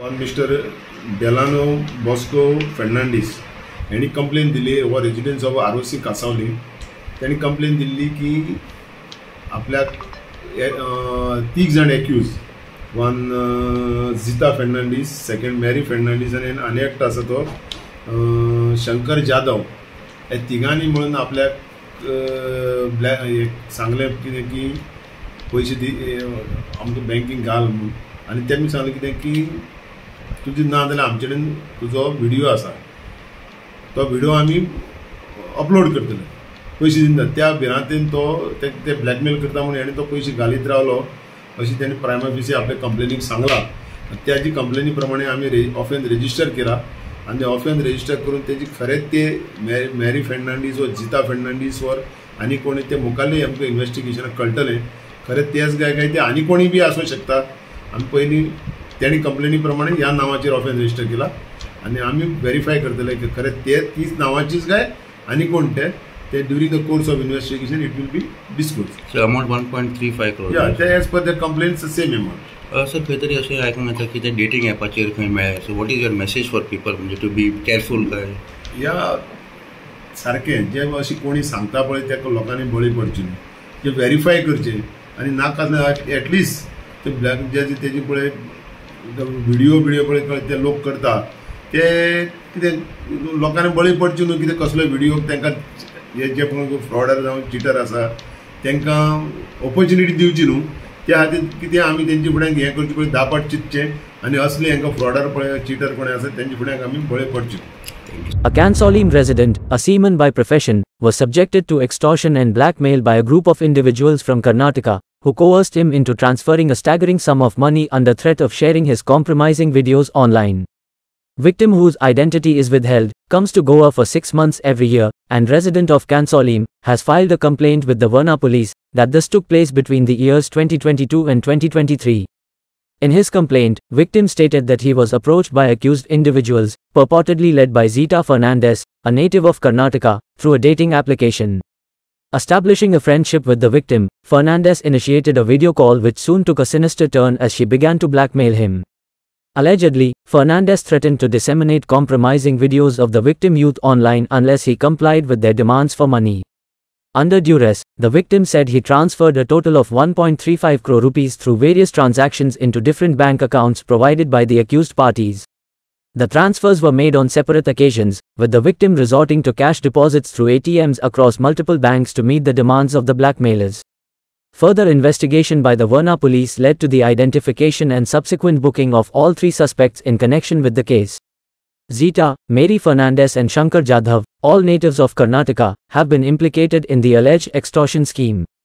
On mister Delano Bosco Fernandes यांनी complaint दिली over residence of Arossim Cansaulim. त्यांनी कंप्लेन दिल्ली की आपल्याक 3 जाण accused, one Zita Fernandes, second Mary Fernandes आणि एकटो आसा तो शंकर जाधव. हे तिगांनी म्हणून आपल्याक सांगलें कितें की पयशे आमकां बँकींग घाल म्हणून. आनी तेमी सांगलें कितें की तुजें ना जाल्यार आमचे कडेन तुजो व्हिडिओ आसा, तो व्हिडिओ आमी अपलोड करतले, पयशे दिना. त्या भिरांतेन तो ते ब्लॅकमेल करता म्हणून हेणें तो पयशे घालीत रावलो अशें तेणी प्रायम ऑफिसी आपल्या कंप्लेनीक सांगलां. त्याची कंप्लेनी प्रमाणे आमी ऑफेन्स रेजिस्टर केला आणि ऑफेन्स रेजिस्टर करून तेजी खरेंच ते मॅरी फेर्नांडीस व झिता फेर्नांडीस वर आनी कोणी ते मुखाल्ले आमकां इन्व्हेस्टिगेशनाक कळटलें खरेंच तेच काय ते आनी कोणी बी आसूं शकता. आमी पयलीं तेणी कंप्लेनी प्रमाणे ह्या नांवाचेर ऑफेन्स रेजिस्टर केला आणि आमी व्हेरीफाय करतले की खरेंच ते तीच नांवाचीच काय आनी कोण ते during the course of investigation it will be disclose. So amount 1.35 crore. या ते as per the complaints same amount. Sir खंय तरी अशें आयकूंक येता की ते डेटिंग ॲपाचेर खंय मेळ्ळे. So what is your message for people, म्हणजे टू बी केअरफूल काय? या सारकें जे अशी कोणी सांगता पळय त्या लोकांनी बळी पडचे न्ही, जे व्हेरीफाय करचे आनी नाका एटलिस्ट ते ब्लॅक जे तेजी पळय व्हिडिओ पळय ते लोक करता ते कितें लोकांनी बळी पडचे न्हू. कितें कसलो व्हिडिओ तांकां हे जे कोण फ्रॉडर जावं चिटर आसा तांकां ऑपॉर्च्युनिटी दिवची न्हू. त्या खातीर कितें आमी तेंचे फुड्यान हें करचें पळय दापाट चिंतचें आनी असले हांकां फ्रॉडर पळय चिटर कोणी आसा तेंचे फुड्यान आमी बळी पडचे. A Kansolim resident, a seaman by profession, was subjected to extortion and blackmail by a group of individuals from Karnataka, who coerced him into transferring a staggering sum of money under threat of sharing his compromising videos online. Victim, whose identity is withheld, comes to Goa for 6 months every year, and resident of Kansolim, has filed a complaint with the Varna police that this took place between the years 2022 and 2023. In his complaint, victim stated that he was approached by accused individuals, purportedly led by Zita Fernandez, a native of Karnataka, through a dating application. Establishing a friendship with the victim, Fernandez initiated a video call which soon took a sinister turn as she began to blackmail him. Allegedly, Fernandez threatened to disseminate compromising videos of the victim youth online unless he complied with their demands for money. Under duress, the victim said he transferred a total of 1.35 crore rupees through various transactions into different bank accounts provided by the accused parties. The transfers were made on separate occasions, with the victim resorting to cash deposits through ATMs across multiple banks to meet the demands of the blackmailers. Further investigation by the Varna police led to the identification and subsequent booking of all 3 suspects in connection with the case. Zita, Mary Fernandez and Shankar Jadhav, all natives of Karnataka, have been implicated in the alleged extortion scheme.